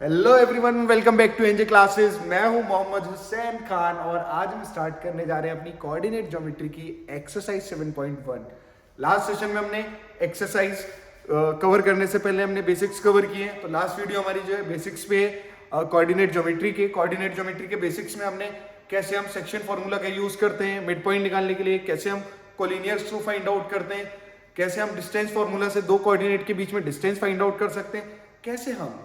Hello everyone, welcome back to NJ classes. मैं हूं मोहम्मद हुसैन खान और आज हम स्टार्ट करने जा रहे हैं अपनी कोऑर्डिनेट ज्योमेट्री की एक्सरसाइज 7.1। लास्ट सेशन में हमने एक्सरसाइज कवर करने से पहले हमने बेसिक्स कवर किए हैं। तो लास्ट वीडियो हमारी जो है बेसिक्स पे कोऑर्डिनेट ज्योमेट्री के बेसिक्स में हमने कैसे हम सेक्शन फार्मूला का यूज करते हैं मिड पॉइंट निकालने के लिए, कैसे हम कोलिनियर्स को फाइंड आउट करते हैं, कैसे हम डिस्टेंस फार्मूला से दो कोऑर्डिनेट के बीच में डिस्टेंस फाइंड आउट कर सकते हैं, कैसे हम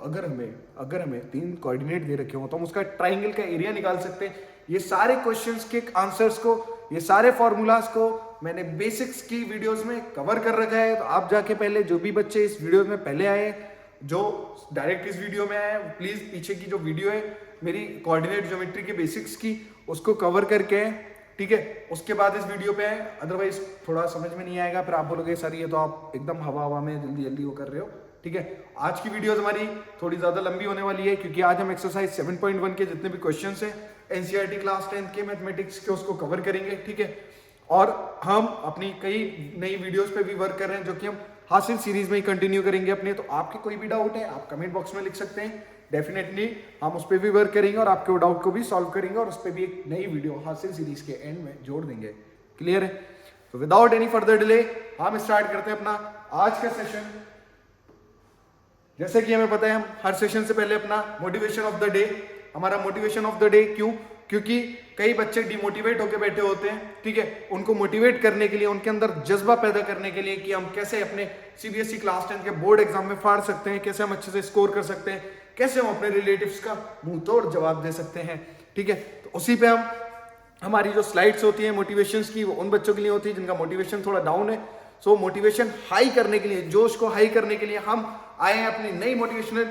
अगर हमें तीन कोऑर्डिनेट दे रखे हो तो हम उसका ट्राइंगल का एरिया निकाल सकते हैं। ये सारे क्वेश्चंस के आंसर्स को, ये सारे फॉर्मूलाज को मैंने बेसिक्स की वीडियोस में कवर कर रखा है। तो आप जाके पहले, जो भी बच्चे इस वीडियो में पहले आए, जो डायरेक्ट इस वीडियो में आए, प्लीज पीछे की जो वीडियो है मेरी कोऑर्डिनेट ज्योमेट्री के बेसिक्स की, उसको कवर करके आए, ठीक है। उसके बाद इस वीडियो पे आए, अदरवाइज थोड़ा समझ में नहीं आएगा, फिर आप बोलोगे सर ये तो आप एकदम हवा हवा में जल्दी जल्दी वो कर रहे हो, ठीक है। आज की वीडियो हमारी थोड़ी ज्यादा लंबी होने वाली है क्योंकि आज हम एक्सरसाइज 7.1 के जितने भी क्वेश्चंस हैं एनसीईआरटी क्लास 10 के मैथमेटिक्स के, उसको कवर करेंगे, ठीक है। और हम अपनी कई नई वीडियोस पे भी वर्क कर रहे हैं जो कि हम हासिल सीरीज में ही कंटिन्यू करेंगे अपने। तो आपके कोई भी डाउट है आप कमेंट बॉक्स में लिख सकते हैं, डेफिनेटली हम उस पर भी वर्क करेंगे और आपके डाउट को भी सॉल्व करेंगे और उस पर भी एक नई वीडियो हासिल सीरीज के एंड में जोड़ देंगे। क्लियर है? तो विदाउट एनी फर्दर डिले हम स्टार्ट करते हैं अपना आज का सेशन। जैसे कि हमें पता है हम हर सेशन से पहले अपना मोटिवेशन ऑफ द डे, हमारा मोटिवेशन ऑफ द डे क्योंकि कई बच्चे डिमोटिवेट होकर बैठे होते हैं, ठीक है। उनको मोटिवेट करने के लिए, उनके अंदर जज्बा पैदा करने के लिए कि हम कैसे अपने सीबीएसई क्लास 10 के बोर्ड एग्जाम में फाड़ सकते हैं, कैसे हम अच्छे से स्कोर कर सकते हैं, कैसे हम अपने रिलेटिव्स का मुंह तोड़ जवाब दे सकते हैं, ठीक है। तो उसी पे हम, हमारी जो स्लाइड्स होती हैं मोटिवेशंस की, वो उन बच्चों के लिए होती है जिनका मोटिवेशन थोड़ा डाउन है। सो मोटिवेशन हाई करने के लिए, जोश को हाई करने के लिए हम आए हैं अपनी नई मोटिवेशनल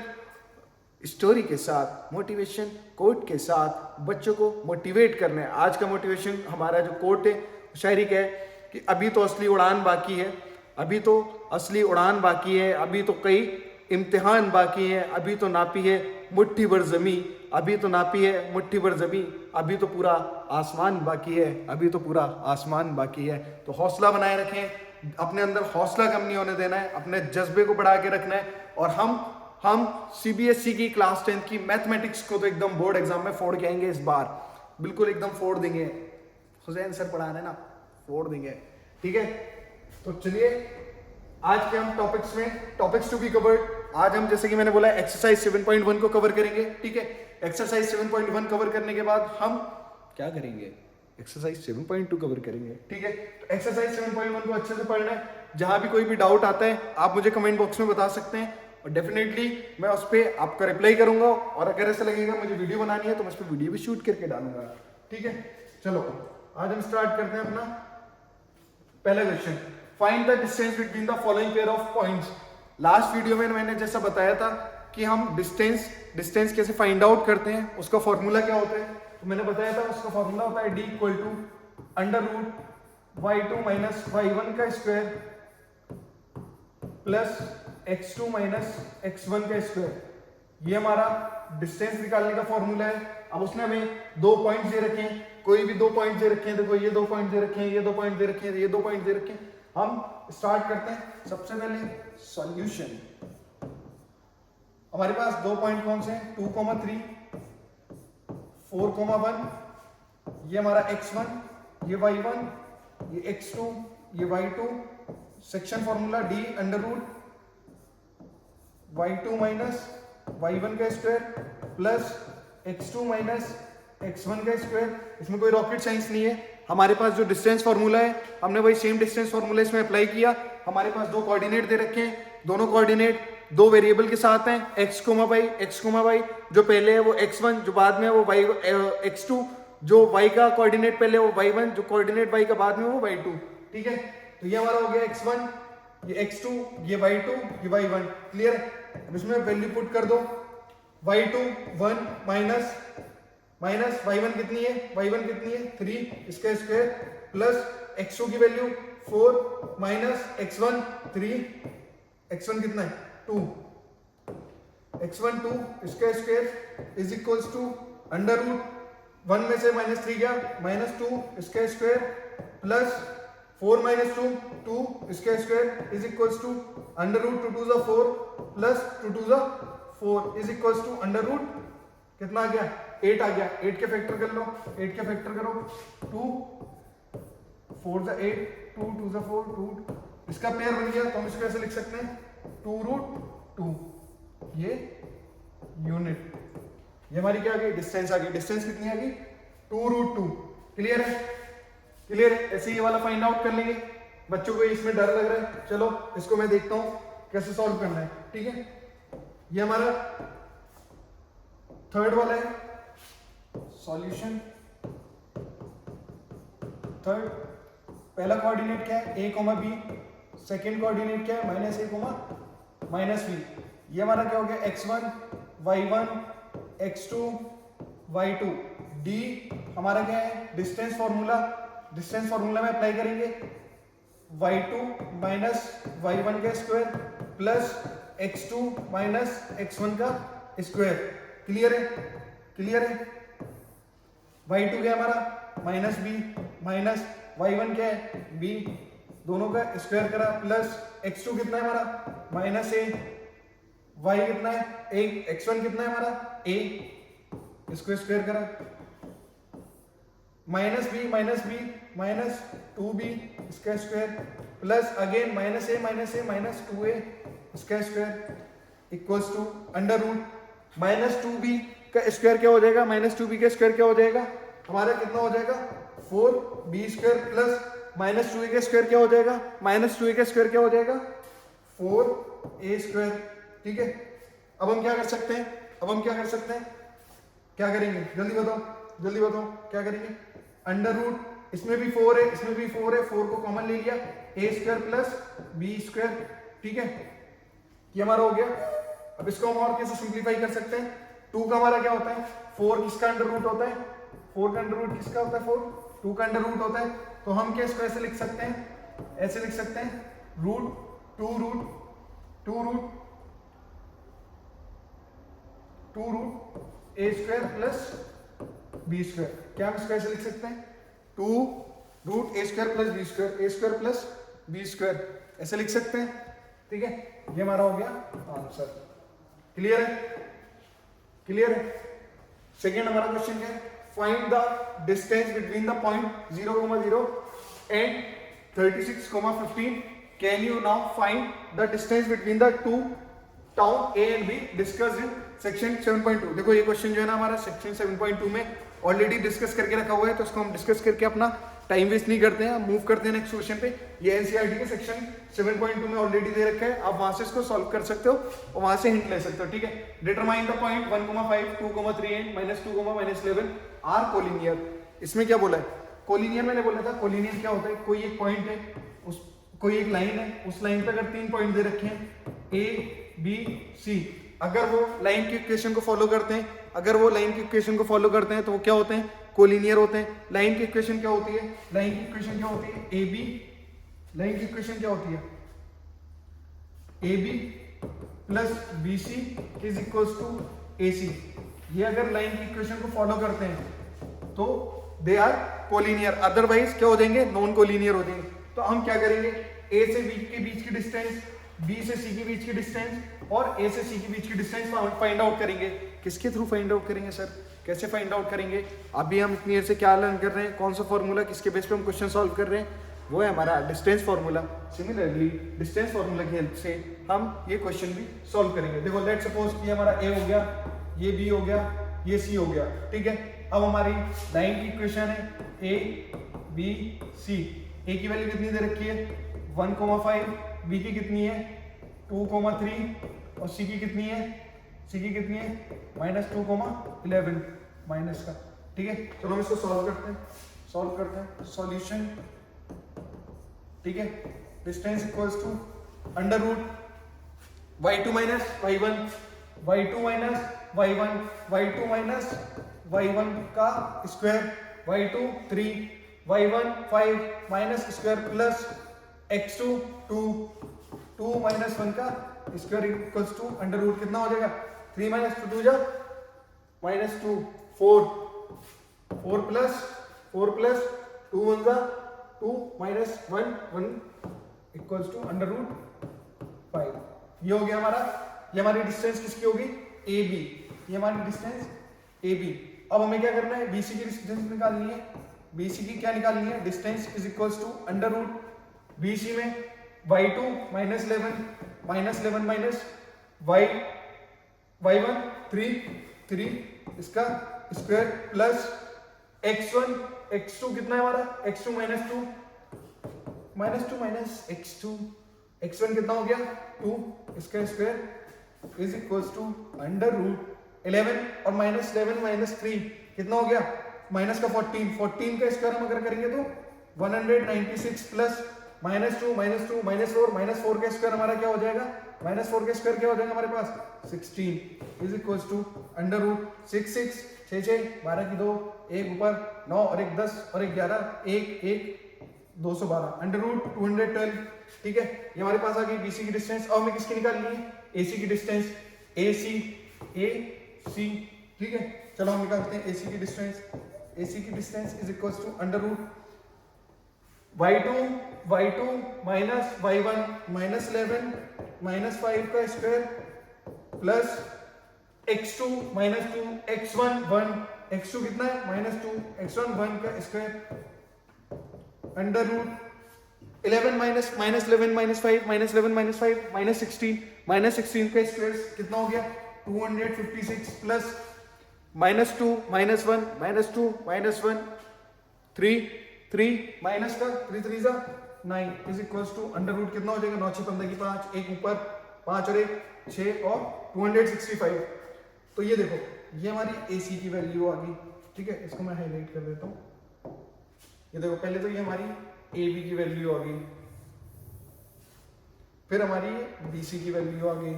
स्टोरी के साथ, मोटिवेशन कोट के साथ बच्चों को मोटिवेट करना है। आज का मोटिवेशन हमारा जो कोट है शायरी का है कि अभी तो असली उड़ान बाकी है, अभी तो असली उड़ान बाकी है, अभी तो कई इम्तिहान बाकी है, अभी तो नापी है मुट्ठी भर जमी, अभी तो नापी है मुट्ठी भर जमी, अभी तो पूरा आसमान बाकी है, अभी तो पूरा आसमान बाकी है। तो हौसला बनाए रखें, अपने अंदर हौसला कम नहीं होने देना है, अपने जज्बे को बढ़ा के रखना है। और हम सीबीएसई की क्लास 10 की मैथमेटिक्स को तो एकदम बोर्ड एग्जाम में फोड़ के आएंगे इस बार, बिल्कुल एकदम फोड़ देंगे। हुसैन सर पढ़ा रहे हैं ना, फोड़ देंगे, ठीक है। तो चलिए आज के हम टॉपिक्स में, टॉपिक्स टू बी कवर्ड, आज हम जैसे कि मैंने बोला एक्सरसाइज 7.1 को कवर करेंगे, ठीक है। एक्सरसाइज 7.1 कवर करने के बाद हम क्या करेंगे, एक्सरसाइज 7.2 कवर करेंगे, ठीक है। तो एक्सरसाइज 7.1 को अच्छे से पढ़ना है। जहां भी कोई भी डाउट आता है आप मुझे कमेंट बॉक्स में बता सकते हैं और डेफिनेटली मैं उस पर आपका रिप्लाई करूंगा। और अगर ऐसा लगेगा मुझे वीडियो बनानी है तो मैं उस पर वीडियो भी शूट करके डालूंगा, ठीक है। चलो आज हम स्टार्ट करते हैं अपना पहला question. Find the distance between the following pair of points. Last video में मैंने जैसा बताया था कि हम डिस्टेंस कैसे फाइंड आउट करते हैं, उसका फॉर्मूला क्या होता है। तो मैंने बताया था उसका फॉर्मूला होता है d equal to under root y2 minus y1 का square plus x2 minus x1 का स्क्वायर। ये हमारा डिस्टेंस निकालने का फॉर्मूला है। अब उसने हमें दो पॉइंट्स दे रखे हैं, कोई भी दो पॉइंट्स दे रखे हैं, देखो ये दो पॉइंट दे रखे हैं, ये दो पॉइंट दे रखे हैं, ये दो पॉइंट दे रखे हैं। हम स्टार्ट करते हैं सबसे पहले सॉल्यूशन। हमारे पास दो पॉइंट कौन से हैं, 2,3, 4,1, ये हमारा x1, ये y1, ये x2, ये y2। Section formula d under root y2 minus y1 का square plus x2 minus x1 का स्क्वायर। इसमें कोई रॉकेट साइंस नहीं है, हमारे पास जो डिस्टेंस फॉर्मूला है हमने वही सेम डिस्टेंस फॉर्मूला इसमें अप्लाई किया। हमारे पास दो कोऑर्डिनेट दे रखे हैं, दोनों कोऑर्डिनेट दो वेरिएबल के साथ हैं, x, y। जो पहले है वो x1, जो बाद में है वो x2, जो y का कोऑर्डिनेट पहले वो y1, जो कोऑर्डिनेट y का बाद में वो y2, ठीक है। तो ये हमारा हो गया x1, ये x2, ये y2, ये y1। क्लियर? अब इसमें वैल्यू पुट कर दो, y2 1 माइनस y1 कितनी है, y1 कितनी है 3, इसका स्क्वायर प्लस x2 की वैल्यू 4 माइनस x1 3, x1 कितना है 2, x1 2, इसका square is equals to under root 1 में से -3 गया -2, इसका स्क्वायर प्लस 4 माइनस 2 2, इसका square is equals to under root 2 2 4 plus 2 2 4 4 is equal to under root कितना आ गया 8 आ गया। 8 के फैक्टर कर लो, 8 के फैक्टर करो 2 4 × 8 2 2 × 4 2, इसका पेयर बन गया तो हम इसको ऐसे लिख सकते हैं 2√2, ये यूनिट, ये हमारी क्या आ गई डिस्टेंस आ गई। डिस्टेंस कितनी आ गई 2√2। क्लियर है, क्लियर है। ऐसे ही ये वाला फाइंड आउट कर लेंगे। बच्चों को इसमें डर लग रहा है, चलो इसको मैं देखता हूं कैसे सॉल्व करना है। ठीक है, ये हमारा थर्ड वाला है सॉल्यूशन। थर्ड पहला कोऑर्डिनेट क्या है a, b, सेकेंड कोऑर्डिनेट क्या है -a, -b। ये हमारा क्या हो गया x1 y1 x2 y2। d हमारा क्या है डिस्टेंस फॉर्मूला, डिस्टेंस फॉर्मूला में अप्लाई करेंगे y2 माइनस y1 का square plus x2 minus x1 का स्क्वायर। क्लियर है, क्लियर है। y2 क्या है हमारा माइनस b माइनस y1 क्या है b, दोनों का स्क्वायर करा प्लस x2 कितना है हमारा -a, y कितना है a, x1 कितना है हमारा a, इसको स्क्वायर करा -b माइनस 2b इसका square plus again -a minus 2a इसका square equals to under root -2b का स्क्वायर क्या हो जाएगा, -2b का स्क्वायर क्या हो जाएगा हमारा कितना हो जाएगा 4b² प्लस -2a का स्क्वायर क्या हो जाएगा, -2a का स्क्वायर क्या हो जाएगा 4a²। ठीक है, अब हम क्या कर सकते हैं, अब हम क्या कर सकते हैं, क्या करेंगे जल्दी बताओ, जल्दी बताओ क्या करेंगे। अंडर रूट इसमें भी 4 है, इसमें भी 4 है, 4 को कॉमन ले लिया a² प्लस b²। ठीक है, ये हमारा हो गया। अब इसको हम और कैसे सिंप्लीफाई कर सकते हैं। 2 का हमारा क्या होता है 4 किसका अंडर रूट होता है, 4 का अंडर रूट किसका होता है 4, 2 का अंडर रूट होता है। तो हम क्या इसको ऐसे लिख सकते हैं, ऐसे लिख सकते हैं रूट 2 a² प्लस b²। क्या हम इसको ऐसे लिख सकते हैं 2√a² plus b², a² plus b², ऐसे लिख सकते हैं। ठीक है, ये हमारा हो गया आंसर। क्लियर है, क्लियर है। सेकेंड हमारा क्वेश्चन क्या है, find the distance between the point 0,0 and 36,15। Can you now find the distance between the two town A and be discussed in section 7.2। देखो ये क्वेश्चन जो है ना हमारा सेक्शन 7.2 में ऑलरेडी डिस्कस करके रखा हुआ है, तो इसको हम डिस्कस करके अपना टाइम वेस्ट नहीं करते हैं, मूव करते हैं नेक्स्ट क्वेश्चन पे। ये एनसीईआरटी के सेक्शन 7.2 में ऑलरेडी दे रखा है, आप वहां से इसको सॉल्व कर सकते हो और वहां से हिंट ले सकते हो। ठीक है, determine the point 1,5 2,3 and -2, -11 are collinear. इसमें क्या बोला है कोलिनियर, मैंने बोला था कोलिनियर क्या होता है, कोई एक पॉइंट है, उस कोई एक लाइन है, उस लाइन पे अगर 3 पॉइंट दे रखे हैं ए बी सी, अगर वो लाइन की इक्वेशन को फॉलो करते हैं, अगर वो लाइन की इक्वेशन को फॉलो करते हैं तो वो क्या होते हैं कोलिनियर होते हैं। लाइन की इक्वेशन क्या होती है, लाइन की इक्वेशन क्या होती है ए बी, लाइन की इक्वेशन क्या होती है A B plus B C is equals to A C. ये अगर लाइन की इक्वेशन को फॉलो करते हैं तो दे आर कोलिनियर, अदरवाइज क्या हो जाएंगे नॉन कोलिनियर हो जाएंगे। तो हम क्या करेंगे ए से बी के बीच की डिस्टेंस, बी से सी के बीच की डिस्टेंस और ए से सी के बीच की डिस्टेंस फाइंड आउट करेंगे। किसके थ्रू फाइंड आउट करेंगे सर, कैसे फाइंड आउट करेंगे। अभी हम इतनी देर से क्या लर्न कर रहे हैं, कौन सा फॉर्मूला, किसके बेस पे हम क्वेश्चन सॉल्व कर रहे हैं, वो है हमारा distance formula. Similarly distance formula की हेल्प से हम ये क्वेश्चन भी सॉल्व करेंगे। देखो लेट सपोज कि हमारा ए हो गया, ये बी हो गया, ये सी हो गया। ठीक है, अब हमारी लाइन की इक्वेशन है ए बी सी। ए की वैल्यू कितनी दे रखी है 1,5, बी की कितनी है 2,3 और सी की कितनी है, सी की कितनी है -2,11 माइनस का। ठीक है, चलो हम इसको सॉल्व करते हैं, सॉल्व करते हैं। सॉल्यूशन, ठीक है, distance equals to under root y2 minus y1, y2 minus y1, y2 minus y1 का square, y2 3, y1 5 minus square plus x2 2 minus 1 का square equals to under root कितना हो जाएगा 3 माइनस 2 जा -2 4 प्लस 2 1 जा 2 minus 1 equals to under root 5। ये हो गया हमारा, ये हमारी डिस्टेंस किसकी होगी ए बी, ये हमारी डिस्टेंस ए बी। अब हमें क्या करना है, BC की डिस्टेंस निकालनी है। BC की क्या निकालनी है, distance is equals to under root BC में y2 माइनस 11 माइनस y1 3 इसका स्क्वायर प्लस x1 x2 कितना है हमारा, x2 minus 2 minus x2 x1 कितना हो गया 2, इसका square is equals to under root 11 और माइनस 11 माइनस 3 कितना हो गया, माइनस का 14 का स्क्वायर हम अगर करेंगे तो 196 प्लस -2 माइनस 4 का स्क्वायर हमारा क्या हो जाएगा, -4 का स्क्वायर क्या हो जाएगा हमारे पास 16 is equals to under root 6 12 की 2 1 ऊपर 9 और 1 10 और 1 11 1 212 अंडर रूट 212। ठीक है, ये हमारे पास आ गई BC की डिस्टेंस। और हमें किसकी निकालनी है, AC की डिस्टेंस, AC ठीक है। चलो हम निकालते हैं AC की distance is equals to under root y2 minus y1 minus 11 minus 5 का square plus x2 minus 2 x1 1 x2 कितना है -2 x1 1 का square under root 11 minus 11 minus 5 minus 11 minus 5 minus 16 का स्क्वायर कितना हो गया 256 प्लस -2 -1 -2 -1 3 माइनस का 3 जा 9 is equals to under root कितना हो जाएगा 9 6 15 की 5 1 ऊपर 5 और 1 6 और 265। तो ये देखो ये हमारी AC की वैल्यू आ गई। ठीक है, इसको मैं हाईलाइट कर देता हूँ। ये देखो पहले तो ये हमारी AB की वैल्यू आ गई, फिर हमारी BC की वैल्यू आ गई,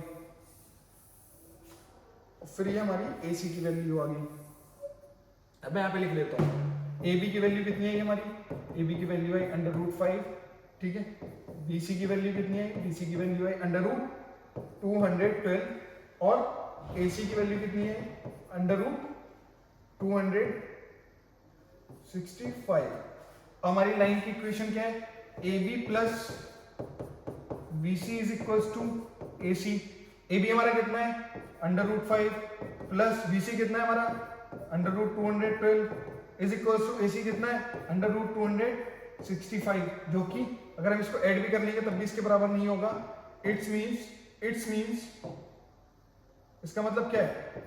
फिर ये हमारी AC की वैल्यू आ गई। अब मैं यहाँ पे लिख लेता हूँ AB की वैल्यू कितनी है, हमारी AB की वैल्यू है अंडर रूट 5। ठीक है, BC की वैल्यू कितनी है, BC की वैल्यू है अंडर रूट 212 और AC की वैल्यू कितनी है अंडर रूट 265। हमारी लाइन की इक्वेशन क्या है, AB plus BC is equals to AC। AB हमारा कितना है अंडर रूट 5 प्लस BC कितना है हमारा under root 212 is equals to AC कितना है अंडर रूट 265, जो कि अगर हम इसको ऐड भी कर लेंगे तब भी इसके बराबर नहीं होगा। इट्स मींस इसका मतलब क्या है,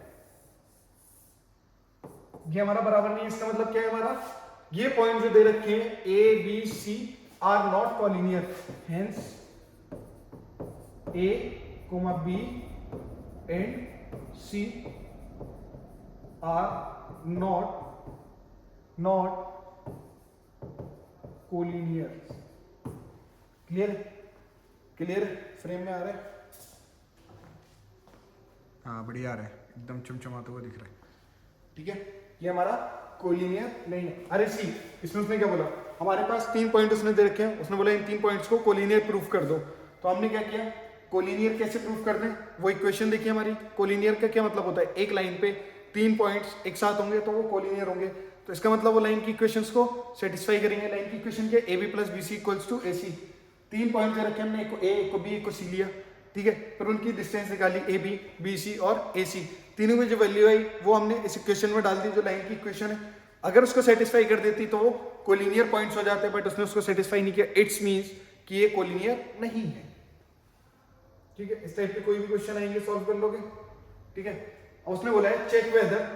ये हमारा बराबर नहीं है। इसका मतलब क्या है, हमारा ये पॉइंट जो दे रखे हैं A B C are not collinear, hence A, B and C are not collinear. Clear frame में आ रहा है, हाँ बढ़िया आ रहा है, एकदम चमचमाता हुआ दिख रहा है। ठीक है, ये हमारा कोलिनियर नहीं है। अरे सी इसमें उसने क्या बोला, हमारे पास 3 पॉइंट उसने दे रखे हैं, उसने बोला इन 3 पॉइंट्स को कोलिनियर प्रूफ कर दो। तो हमने क्या किया, कोलिनियर कैसे प्रूफ कर दें, वो इक्वेशन देखिए हमारी। कोलिनियर का क्या मतलब होता है, एक लाइन पे 3 पॉइंट्स एक साथ होंगे तो वो कोलिनियर होंगे। तो इसका मतलब वो लाइन की इक्वेशंस को सेटिस्फाई करेंगे। लाइन की इक्वेशन क्या है, AB plus BC equals to AC। 3 point दे रखे हमने, एक को A, एक को B, एक को C लिया। ठीक है, फिर उनकी डिस्टेंस निकाली AB, BC और AC। तीनों में जो वैल्यू आई वो हमने इस इक्वेशन में डाल दी, जो लाइन की इक्वेशन है। अगर उसको सेटिस्फाई कर देती तो वो कोलिनियर पॉइंट्स हो जाते, बट उसने उसको सेटिस्फाई नहीं किया। इट्स मींस कि ये कोलिनियर नहीं है। ठीक है, इस टाइप के कोई भी क्वेश्चन आएंगे सॉल्व कर लोगे। ठीक है, और उसने बोला है check whether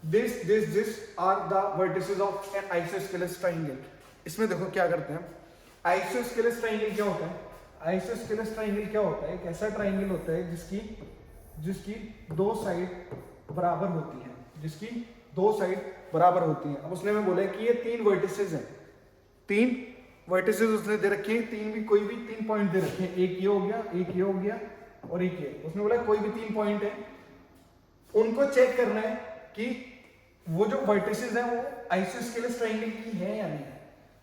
this are the vertices of an isosceles triangle. इसमें देखो क्या करते हैं, आइसोस्केलेस ट्रायंगल क्या होता है, आइसोस्केलेस ट्रायंगल क्या होता है, एक ऐसा ट्रायंगल होता है जिसकी 2 साइड बराबर होती है, जिसकी 2 साइड बराबर होती हैं। अब उसने हमें बोला है कि ये 3 वर्टिसेस हैं, 3 वर्टिसेस उसने दे रखे हैं, 3 भी कोई भी 3 पॉइंट दे रखे हैं, एक ये हो गया, एक ये हो गया और एक ये। उसने बोला कोई भी 3 पॉइंट है, उनको चेक करना है कि वो जो वर्टिसेस हैं वो आइसोस्केलेस ट्रायंगल की है या नहीं।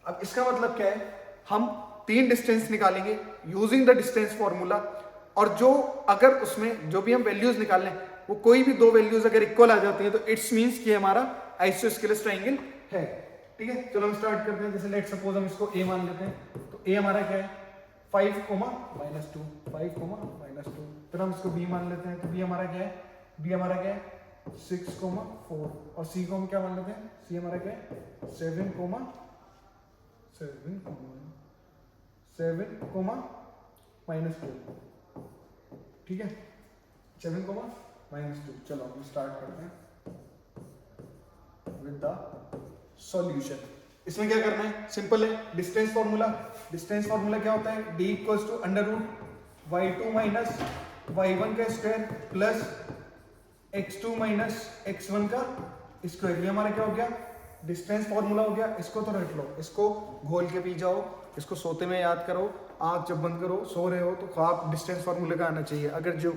अब इसका मतलब क्या है, हम 3 डिस्टेंस निकालेंगे यूजिंग द डिस्टेंस फॉर्मूला, और जो अगर उसमें जो भी हम वैल्यूज निकाल लें वो कोई भी 2 वैल्यूज अगर इक्वल आ जाती हैं तो इट्स मींस कि हमारा आइसोस्केलेस ट्रायंगल है। ठीक है, चलो हम स्टार्ट करते हैं। जैसे लेट सपोज हम इसको A मान लेते हैं, तो A हमारा क्या है 5, -2 5, -2। फिर हम इसको B मान लेते हैं, तो B हमारा क्या है बी हमारा क्या है 6,4 और सी को हम क्या मान लेते हैं, सी हमारा क्या है 7, 7, -2, ठीक है 7, -2। चलो हम स्टार्ट करते हैं विद द सॉल्यूशन। इसमें क्या करना है, सिंपल है, डिस्टेंस फार्मूला। डिस्टेंस फार्मूला क्या होता है, d equals to √y2 minus y1 का square plus x2 minus x1 का स्क्वायर। ये हमारा क्या हो गया, डिस्टेंस फार्मूला हो गया। इसको तो रट लो, इसको घोल के पी जाओ, इसको सोते में याद करो, आँख जब बंद करो, सो रहे हो तो ख्वाब डिस्टेंस फार्मूले का आना चाहिए अगर जो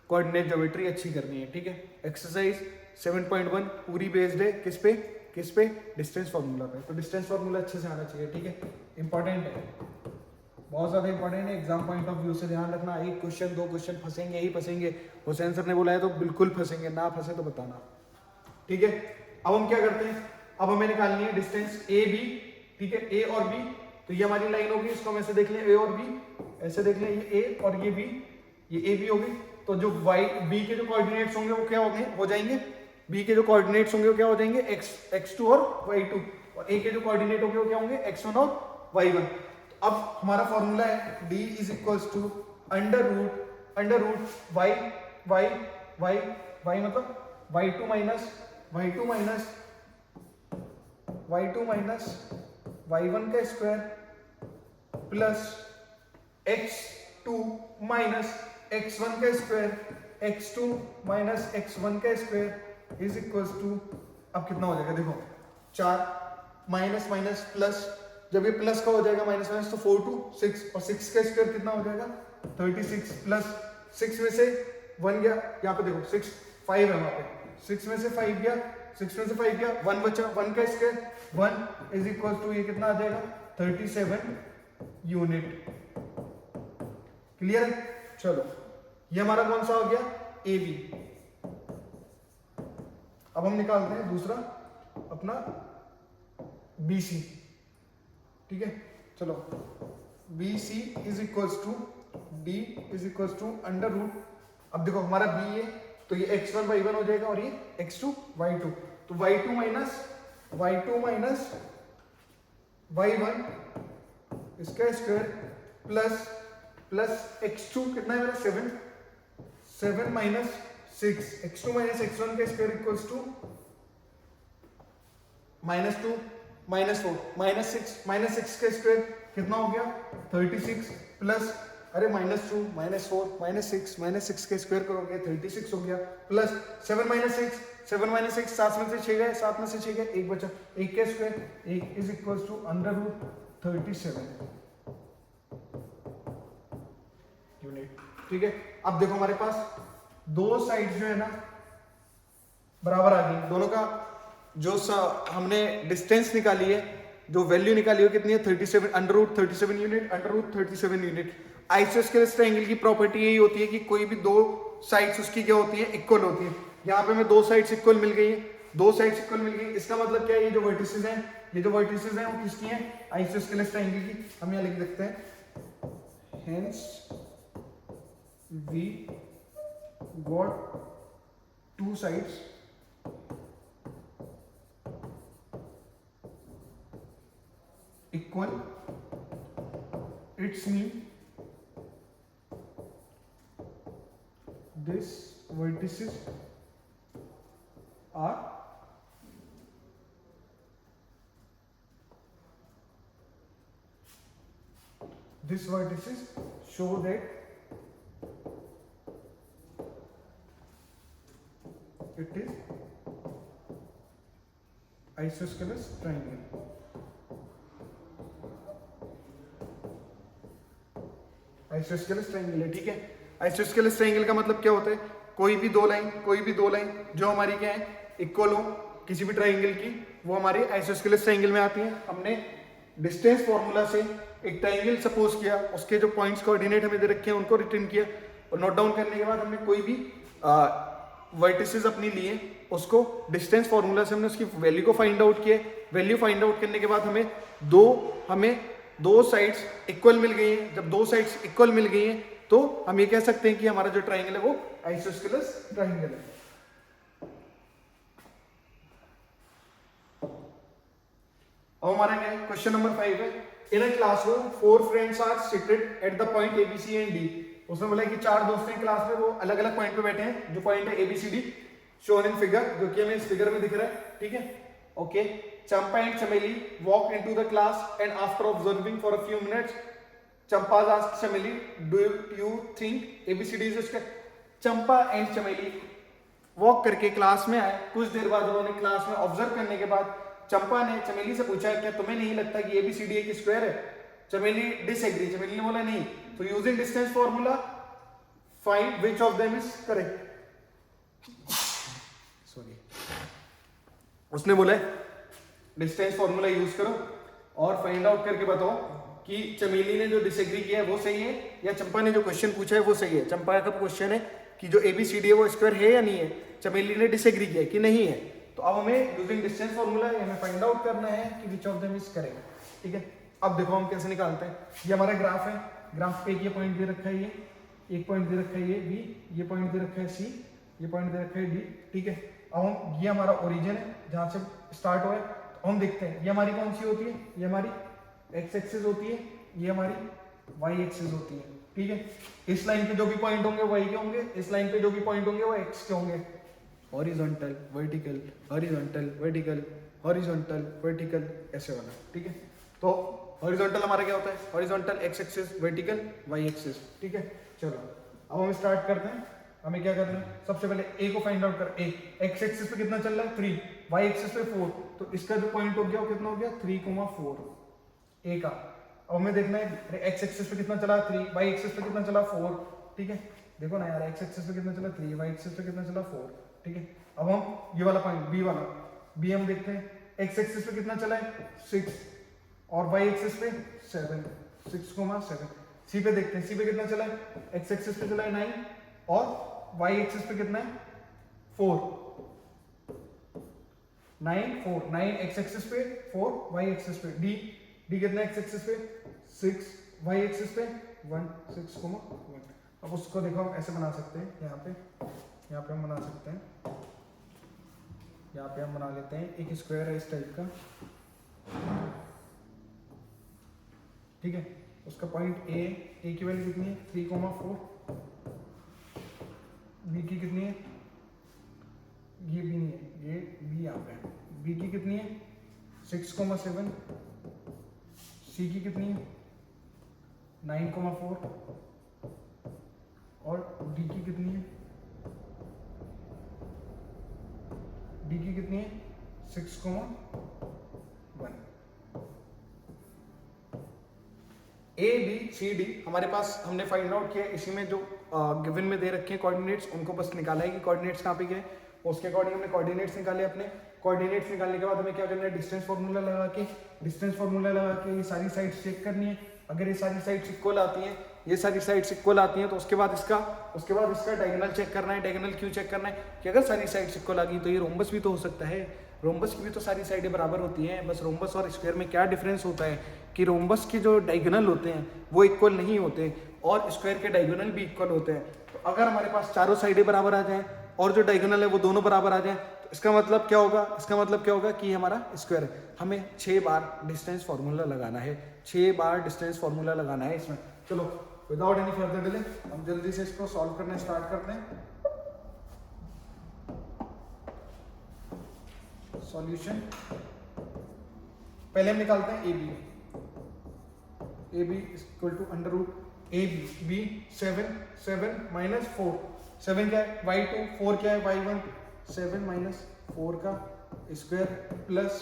कोऑर्डिनेट ज्योमेट्री अच्छी करनी है, ठीक है। एक्सरसाइज 7.1 पूरी बेस्ड है किस पे, डिस्टेंस फार्मूला पे। तो डिस्टेंस फार्मूला अच्छे से आना चाहिए, ठीक है, इंपॉर्टेंट है, बहुत ज्यादा इंपॉर्टेंट है। एग्जाम पॉइंट ऑफ व्यू से ध्यान रखना, एक क्वेश्चन 2 क्वेश्चन फंसेंगे ही फंसेंगे। हुसैन सर ने बोला है तो बिल्कुल फंसेंगे, ना फंसे तो बताना, ठीक है। अब हम क्या करते हैं, अब हमें निकालनी है डिस्टेंस ए बी, ठीक है, ए और बी। तो ये हमारी लाइन होगी, इसको हम ऐसे देख लें, ए और बी ऐसे देख लें, ये ए और ये बी, ये ए बी होगी। तो जो वाई बी के जो कोऑर्डिनेट्स होंगे वो क्या हो जाएंगे, बी के जो कोऑर्डिनेट्स होंगे वो क्या हो जाएंगे, x2 और y2, और ए के जो कोऑर्डिनेट होंगे वो क्या होंगे, x1 और y1। तो अब हमारा फॉर्मूला है d is equals to under root y मतलब y2 माइनस y1 का square plus x2 minus x1 का स्क्वायर, x2 माइनस x1 का स्क्वायर इज इक्वल्स टू, अब कितना हो जाएगा देखो, 4 माइनस माइनस प्लस, जब ये प्लस का हो जाएगा माइनस माइनस तो 4 to 6, और 6 का स्क्वायर कितना हो जाएगा 36 प्लस 6 में से 1 गया, यहाँ पे देखो 6 5 है वहां पे, 6 में से 5 गया, 1 बचा, 1 का स्क्वायर 1 इज इक्वल टू ये कितना आ जाएगा 37 यूनिट। क्लियर है, चलो ये हमारा कौन सा हो गया, ए बी। अब हम निकालते हैं दूसरा अपना बी सी, ठीक है। चलो B C is equals to D is equals to under root, अब देखो हमारा बी है तो ये x1 y1 हो जाएगा और ये x2 y2, तो y2 माइनस y1 इसका स्क्वायर प्लस x2 कितना है मेरा 7 माइनस 6, x2 माइनस x1 का स्क्वायर इक्वल्स टू -2 -4 -6 का स्क्वायर कितना हो गया 36 प्लस अरे -2 -4 -6 का स्क्वायर करोगे 36 हो गया, प्लस 7 माइनस 6 7 में से 6 गए, 7 में से 6 गए, 1 बचा, 1 का square 1 is equals to under root 37 unit, ठीक है। अब देखो हमारे पास दो साइड जो है ना बराबर आ गई, दोनों का जो हमने डिस्टेंस निकाली है, जो वैल्यू निकाली है कितनी है 37 under root 37 unit, under root 37 unit. Isosceles triangle की प्रॉपर्टी यही होती है कि कोई भी दो साइड्स उसकी क्या होती है, इक्वल होती है। यहाँ पे हमें दो साइड्स इक्वल मिल गई है, इसका मतलब क्या है, ये जो वर्टिसेस हैं वो किसकी हैं, आइसोस्केलेस ट्रायंगल की। हम यहाँ लिख देते हैं hence we got two sides equal, it's mean this vertices are show that it is isosceles triangle। Isosceles triangle है, ठीक है। आइसोस्केलेस ट्रायंगल का मतलब क्या होता है, कोई भी दो लाइन जो हमारी क्या है, इक्वल हो किसी भी ट्रायंगल की, वो हमारे आइसोस्केलेस ट्रायंगल में आती है। हमने डिस्टेंस फॉर्मूला से एक ट्रायंगल सपोज किया, उसके जो पॉइंट्स कोऑर्डिनेट हमें दे रखे हैं उनको रिटर्न किया, और नोट डाउन करने के बाद हमने कोई भी वर्टिसेस अपनी लिए, उसको डिस्टेंस फॉर्मूला से हमने उसकी वैल्यू को फाइंड आउट किया। वैल्यू फाइंड आउट करने के बाद हमें दो साइड्स इक्वल मिल गई हैं। जब दो साइड्स इक्वल मिल गई हैं तो हम ये कह सकते हैं कि हमारा जो ट्रायंगल है वो आइसोस्केलेस ट्रायंगल है। अब हमारा क्या है, क्वेश्चन नंबर 5 है। In a classroom 4 friends are seated at the point ABC and D। उसमें बोला कि 4 दोस्त हैं क्लास में, वो अलग अलग पॉइंट पे बैठे हैं, जो पॉइंट है ABCD शोन इन फिगर, जो कि हमें इस फिगर में दिख रहा है, ठीक है। Okay, Champa and Chameli walk into the class and after observing for a few minutes Champa asked Chameli do you think ABCD is square. Champa and Chameli walk करके क्लास में आए, कुछ देर बाद उन्होंने क्लास में ऑब्जर्व करने के बाद चंपा ने चमेली से पूछा क्या तुम्हें नहीं लगता कि ABCD एक स्क्वायर है। चमेली डिसएग्री, चमेली ने बोला नहीं। तो using distance formula find which of them is correct. Sorry, उसने बोला डिस्टेंस फॉर्मूला यूज करो और फाइंड आउट करके बताओ कि चमेली ने जो डिसएग्री किया है वो सही है या चंपा ने जो क्वेश्चन पूछा है वो सही है। चंपा का क्वेश्चन है कि जो ABCD है वो स्क्वायर है या नहीं है, चमेली ने डिसएग्री किया है कि नहीं है। तो अब हमें यूजिंग डिस्टेंस फॉर्मूला हमें फाइंड आउट करना है कि which of them is correct, ठीक है। अब देखो हम कैसे निकालते हैं। ये हमारा ग्राफ है, ग्राफ पे ये पॉइंट दे रखा है, ये एक पॉइंट दे रखा है, ये B, ये पॉइंट दे रखा है C, ये पॉइंट दे रखा है D, ठीक है। अब हम ये हमारा ओरिजिन है जहां से स्टार्ट हुआ है। तो हम देखते हैं ये हमारी कौन सी होती है, ये हमारी x एक्सिस होती है, ये हमारी y एक्सिस होती है, ठीक है। इस लाइन पे जो भी पॉइंट होंगे y के होंगे, इस लाइन पे जो भी पॉइंट होंगे वो x के होंगे। Horizontal vertical horizontal vertical horizontal vertical ऐसे वाला, ठीक है। तो हॉरिजॉन्टल हमारा क्या होता है, horizontal x axis, vertical y axis, ठीक है। चलो अब हम स्टार्ट करते हैं। हमें क्या करना है, सबसे पहले a को फाइंड आउट कर। a x एक्सिस पे कितना चल रहा है 3, y एक्सिस पे 4, तो इसका जो पॉइंट हो गया वो कितना हो गया 3,4 a का। अब हमें देखना है x एक्सिस पे कितना चला 3, y एक्सिस पे कितना चला 4, ठीक है। देखो ना यार, x एक्सिस पे कितना चला 3, y एक्सिस पे कितना चला 4, ठीक है। अब हम ये वाला पॉइंट b वाला b हम देखते हैं, x एक्सिस पे कितना चला है 6 और y एक्सिस पे 7, 6,7। c पे देखते हैं, c पे कितना चला है, x एक्सिस पे चला है 9 और y एक्सिस पे कितना है 4, 9 4, 9 x एक्सिस पे 4, y एक्सिस पे d कितना है x एक्सिस पे 6, y एक्सिस पे 1, 6,1। अब उसको देखो हम ऐसे बना सकते हैं, यहाँ पे हम बना सकते हैं, यहाँ पे हम बना लेते हैं एक स्क्वायर है इस टाइप का, ठीक है। उसका पॉइंट a की वैल्यू कितनी है 3,4, b की कितनी है, ये b नहीं है, ये b यहाँ पे है, b की कितनी है 6,7, c की कितनी है 9,4 और d की कितनी है, d की कितनी है 6,1। A B C D हमारे पास हमने फाइंड आउट किया। इसी में जो गिवन में दे रखे हैं कोऑर्डिनेट्स, उनको बस निकाला है कि कोऑर्डिनेट्स कहाँ पे गए, उसके अकॉर्डिंग हमने कोऑर्डिनेट्स निकाले। अपने कोऑर्डिनेट्स निकालने के बाद हमें क्या करना है, डिस्टेंस फार्मूला लगा के ये सारी साइड्स चेक करनी है। अगर ये सारी साइड्स इक्वल आती हैं, ये सारी साइड्स इक्वल आती हैं, तो उसके बाद इसका डायगोनल चेक करना है। डायगोनल क्यों चेक करना है कि अगर सारी साइड्स इक्वल आ गई तो ये रोम्बस भी तो हो सकता है, रोम्बस की भी तो सारी साइडें बराबर होती हैं। बस रोम्बस और स्क्वायर में क्या डिफरेंस होता है कि रोम्बस के जो डायगोनल होते हैं वो इक्वल नहीं होते और स्क्वायर के डायगोनल भी इक्वल होते हैं। तो अगर हमारे पास चारों साइडें बराबर आ जाएं और जो डायगोनल है वो दोनों बराबर आ जाएं, तो इसका मतलब क्या होगा कि हमारा स्क्वायर है। हमें 6 बार डिस्टेंस फार्मूला लगाना है, 6 बार डिस्टेंस फार्मूला लगाना है इसमें। चलो विदाउट एनी फर्दर डिले हम जल्दी से इसको सॉल्व करना स्टार्ट करते हैं। सॉल्यूशन पहले हम निकालते हैं A B equal to under root A B 7 minus 4, 7 क्या है y2, 4 क्या है y1, 7 माइनस 4 का square plus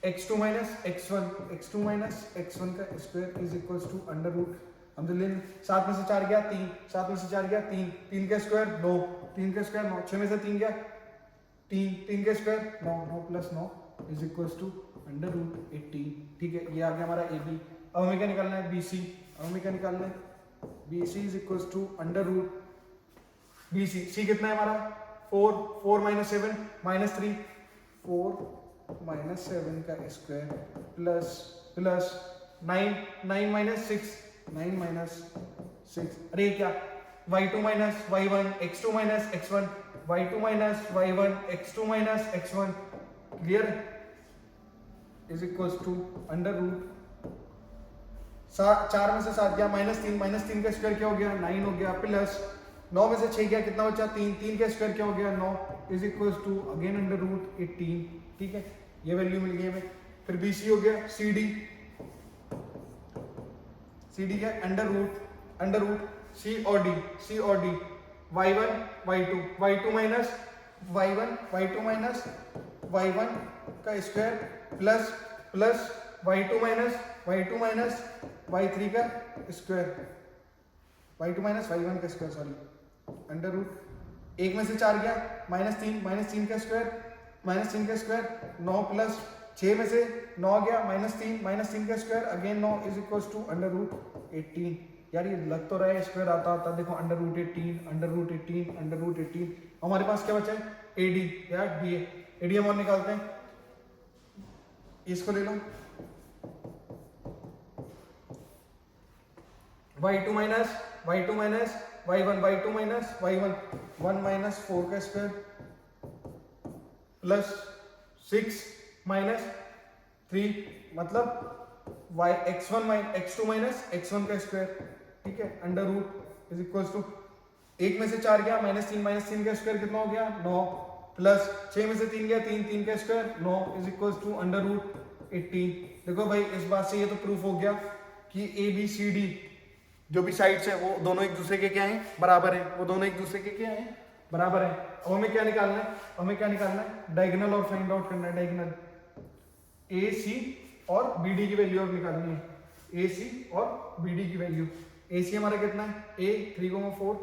x2 minus x1 का square is equal to under root. हम जल्दी 7 में से 4 गया 3, 7 में से 4 गया 3, 3 का स्क्वायर 9, 3 का स्क्वायर 9, 6 में से 3 गया 3, 3 का square 9, 9 plus 9 is equal to under root 18, ठीक है। ये आ गया हमारा ए बी। अब हमें क्या निकालना है B C, B C is equal to under root B C कितना है हमारा 4 माइनस 7 माइनस 3, 4 माइनस 7 का स्क्वायर प्लस 9 माइनस 6, अरे क्या y2 minus y1 x2 minus x1 y2 minus y1 x2 minus x1, clear है। Is equal to under root 4 में से 7 गया -3 का स्क्वायर क्या हो गया 9 हो गया, प्लस 9 में से 6 गया कितना बचा 3 का स्क्वायर क्या हो गया 9 is equal to again under root 18। ठीक है, ये वैल्यू मिल गई हमें। फिर BC हो गया CD क्या अंडर रूट C और D y1 y2 minus y1 का square plus y2 minus y3 का स्क्वायर y2 माइनस y1 का स्क्वायर सॉरी अंडर रूट 1 में से 4 गया -3 का स्क्वायर 9 प्लस 6 में से 9 गया -3 का square again 9 is equal to under root 18। यार ये लग तो रहा है स्क्वायर आता देखो अंडर रूट 18 हमारे पास क्या बचा है AD या AD हम और निकालते हैं, इसको ले लो y2 माइनस y1 1 माइनस 4 का स्क्वायर प्लस 6 माइनस 3 मतलब x2 माइनस x1 का स्क्वायर। ठीक है, under root is equal to 1 में से 4 गया -3 का स्क्वायर कितना हो गया 9 प्लस 6 में से 3 गया 3 का square 9 is equal to under root 18। देखो भाई इस बात से ये तो प्रूफ हो गया कि ABCD जो भी साइड्स है वो दोनों एक दूसरे के क्या हैं बराबर है, अब हमें क्या निकालना है डायगोनल और फाइंड आउट करना है डायगोनल AC और BD की वैल्यू अब निकालनी है, AC और BD की वैल्यू। AC हमारा कितना है A 3,4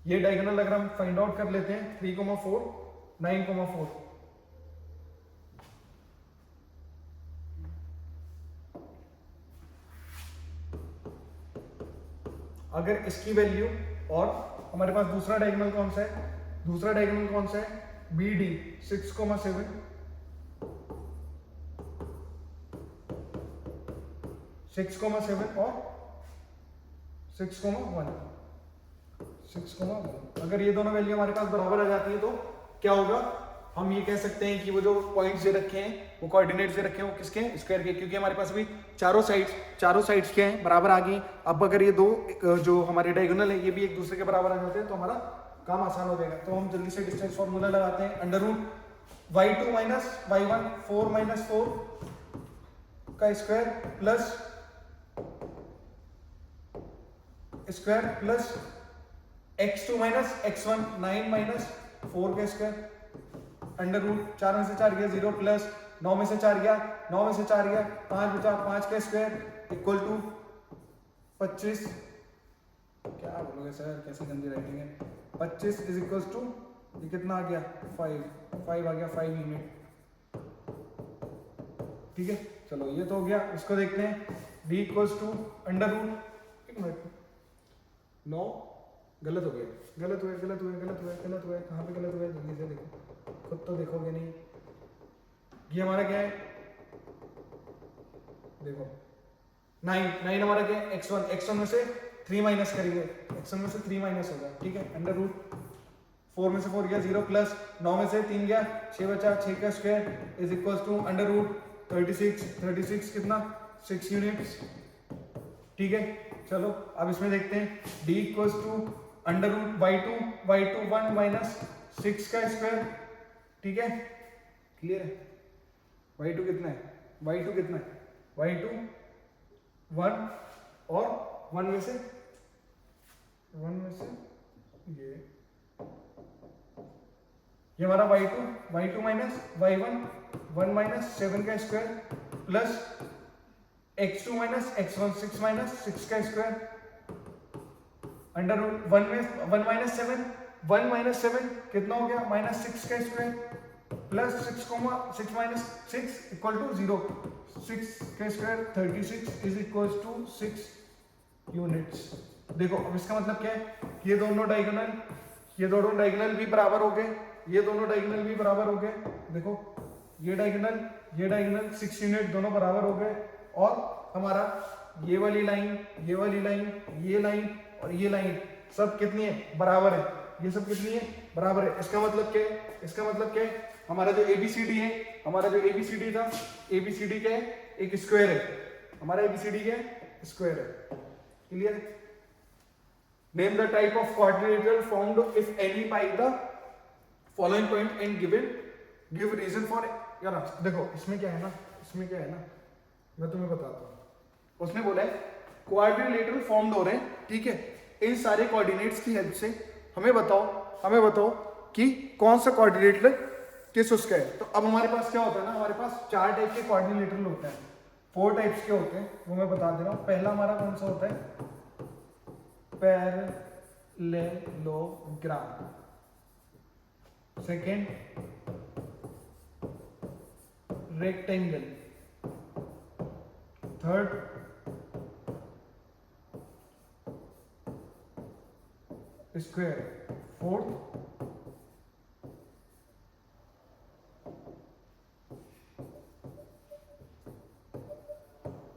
ये डायगोनल अगर हम फाइंड आउट कर लेते हैं 3,4 9,4 अगर इसकी वैल्यू और हमारे पास दूसरा डायगोनल कौन सा है BD 6,7 और 6,1 अगर ये दोनों वैल्यू हमारे पास बराबर आ जाती है तो क्या होगा, हम ये कह सकते हैं कि वो जो पॉइंट्स दे रखे हैं वो कोऑर्डिनेट्स दे रखे हैं वो किसके हैं स्क्वायर के, क्योंकि हमारे पास भी चारों साइड्स क्या हैं बराबर आ गई। अब अगर ये दो जो हमारे डायगोनल है ये भी एक दूसरे के बराबर आ जाते हैं तो हमारा काम आसान हो जाएगा। तो हम जल्दी से डिस्टेंस फॉर्मूला लगाते हैं under root y2 minus y1 4 minus 4 का square plus x2 minus x1 9 minus 4 का स्क्वायर अंडर रूट 4 में से 4 गया 0 प्लस 9 में से 4 गया 5 बचा 5 का स्क्वायर इक्वल टू 25। क्या बोलोगे सर कैसी गंदी राइटिंग है। 25 इज इक्वल टू ये कितना आ गया 5 आ गया 5 यूनिट। ठीक है, चलो ये तो हो गया। इसको देखते हैं d equal to under root 9 गलत हो गया कहाँ पे गलत हुआ जल्दी से देखो, खुद तो देखोगे नहीं। ये हमारा क्या है देखो 9 हमारा क्या है x1 में से 3 माइनस करेंगे, x1 में से 3 माइनस होगा। ठीक है, अंडर रूट 4 में से 4 गया 0 प्लस 9 में से 3 गया 6 बचा 6 का square is equal to under root 36 कितना 6 यूनिट्स। ठीक है, चलो अब इसमें देखते हैं d equal to under root y2 1 minus 6 का स्क्वायर। ठीक है, क्लियर है। y2 कितना है y2 1 और 1 में से ये हमारा y2 माइनस y1 1 माइनस 7 का square plus x2 minus x1 6 minus 6 का स्क्वायर अंडर रूट 1 माइनस 7 कितना हो गया -6 का square plus 6 minus 6 equal to 0 6 का square 36 is equal to 6 units. देखो अब इसका मतलब क्या है, ये दोनों डायगोनल भी बराबर हो गए, देखो ये डायगोनल 6 यूनिट दोनों बराबर हो गए और हमारा ये वाली लाइन ये लाइन और ये लाइन सब कितनी है, बराबर है, ये सब कितनी है, बराबर है। इसका मतलब क्या है, इसका मतलब क्या है, हमारा जो एबीसीडी है, हमारा जो एबीसीडी था, एबीसीडी क्या है, एक स्क्वायर है, हमारा एबीसीडी क्या है, स्क्वायर है। Clear? Name the type of quadrilateral formed if any by the following point and give reason for. यार देखो इसमें क्या है ना, इसमें क्या है ना, मैं तुम्हें बताता हूं। उसने बोला है क्वाड्रिलेटरल फॉर्म्ड हो रहे हैं, ठीक है, इन सारे कोऑर्डिनेट्स की हेल्प से हमें बताओ कि कौन सा क्वाड्रिलेटरल किस उसका है। तो अब हमारे पास क्या होता है ना, हमारे पास 4 टाइप के क्वाड्रिलेटरल होते हैं, 4 टाइप्स के होते हैं, वो मैं बता दे रहा हूं। पहला हमारा कौन सा होता है, parallelogram. Second rectangle. Third square. Fourth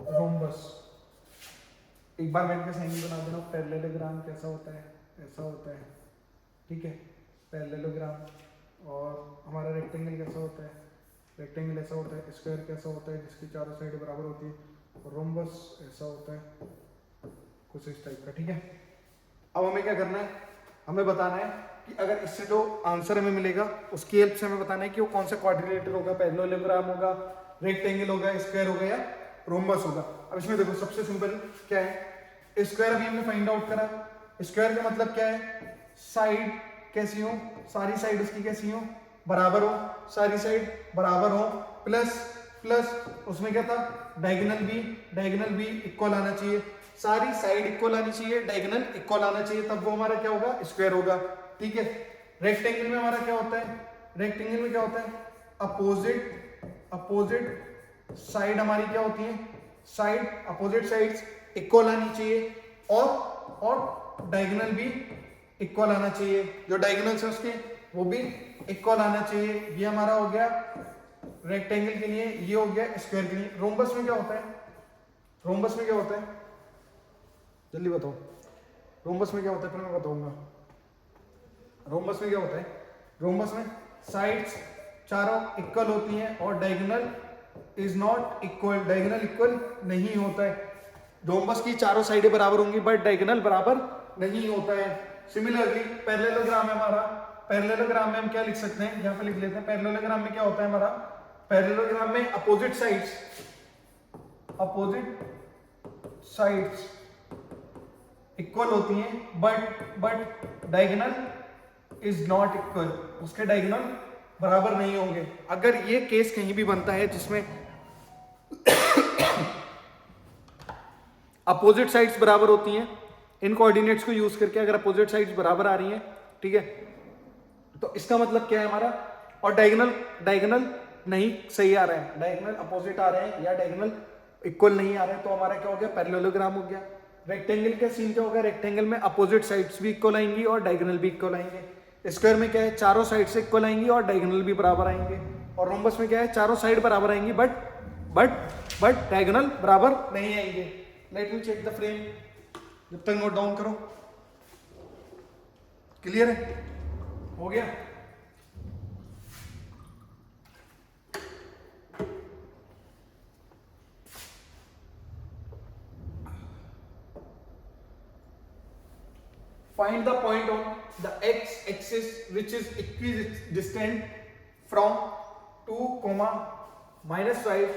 rhombus. एक बार मैं इनका साइन बना देना। पैरेललोग्राम कैसा होता है, ऐसा होता है, ठीक है, पैरेललोग्राम। और हमारा रेक्टेंगल कैसा होता है, रेक्टेंगल ऐसा होता है। स्क्वायर कैसा होता है, जिसकी चारों साइड बराबर होती है। और रोम्बस ऐसा होता है, कुछ इस टाइप का, ठीक है। अब हमें क्या करना है, हमें बताना है कि अगर इससे जो आंसर हमें मिलेगा उसकी हेल्प से हमें बताना है कि वो कौन सा क्वाड्रिलेटर होगा, पैरेललोग्राम होगा, रेक्टेंगल होगा, स्क्वायर होगा या रोम्बस होगा। अब इसमें देखो सबसे सिंपल क्या है, स्क्वायर अभी हमने फाइंड आउट करा। स्क्वायर का मतलब क्या है, साइड कैसी हो, सारी साइड उसकी कैसी हो, बराबर हो, सारी साइड बराबर हो, प्लस उसमें क्या था, डायगोनल भी इक्वल आना चाहिए, सारी साइड इक्वल आनी चाहिए, डायगोनल इक्वल आना चाहिए, तब वो हमारा क्या होगा, स्क्वायर होगा, ठीक है। रेक्टेंगल में हमारा क्या होता है, रेक्टेंगल में क्या होता है, अपोजिट साइड हमारी क्या होती है, साइड अपोजिट साइड्स इक्वल आनी चाहिए, और डायगोनल भी इक्वल आना चाहिए, जो डायगोनल्स है उसके वो भी इक्वल आना चाहिए। ये हमारा हो गया रेक्टेंगल के लिए, ये हो गया स्क्वायर के लिए। रोम्बस में क्या होता है, रोम्बस में क्या होता है, जल्दी बताओ, रोम्बस में क्या होता है, फिर मैं बताऊंगा। रोम्बस में क्या होता है, रोम्बस में साइड्स चारों इक्वल होती हैं और diagonal is not equal, diagonal equal नहीं होता है। रोम्बस की चारों साइडें बराबर होंगी बट डायगोनल बराबर नहीं होता है। सिमिलरली पैरेललोग्राम है हमारा, पैरेललोग्राम में हम क्या लिख सकते हैं, यहाँ पे लिख लेते हैं। पैरेललोग्राम में क्या होता है हमारा, पैरेललोग्राम में अपोजिट साइड्स इक्वल होती हैं but diagonal is not equal, उसके डायगोनल बराबर नहीं होंगे। अगर ये केस कहीं भी बनता है जिसमें अपोजिट साइड्स बराबर होती हैं, इन कोऑर्डिनेट्स को यूज करके अगर अपोजिट साइड्स बराबर आ रही हैं, ठीक है, तो इसका मतलब क्या है हमारा, और डायगोनल नहीं सही आ रहा है, डायगोनल अपोजिट आ रहे हैं या डायगोनल इक्वल नहीं आ रहे हैं, तो हमारा क्या हो गया, पैरेललोग्राम हो गया। रेक्टेंगल का सीन क्या होगा, रेक्टेंगल में अपोजिट साइड्स भी इक्वल आएंगी और डायगोनल भी इक्वल आएंगे। स्क्वायर में क्या है, चारों साइड से इक्वल आएंगी और डायगोनल भी बराबर आएंगे। और रोम्बस में क्या है, चारों साइड बराबर आएंगी बट डायगोनल बराबर नहीं आएंगे। Let me check the frame, जब तक नोट डाउन करो। क्लियर है, हो गया। Find the point on the x-axis which is equidistant from 2, -5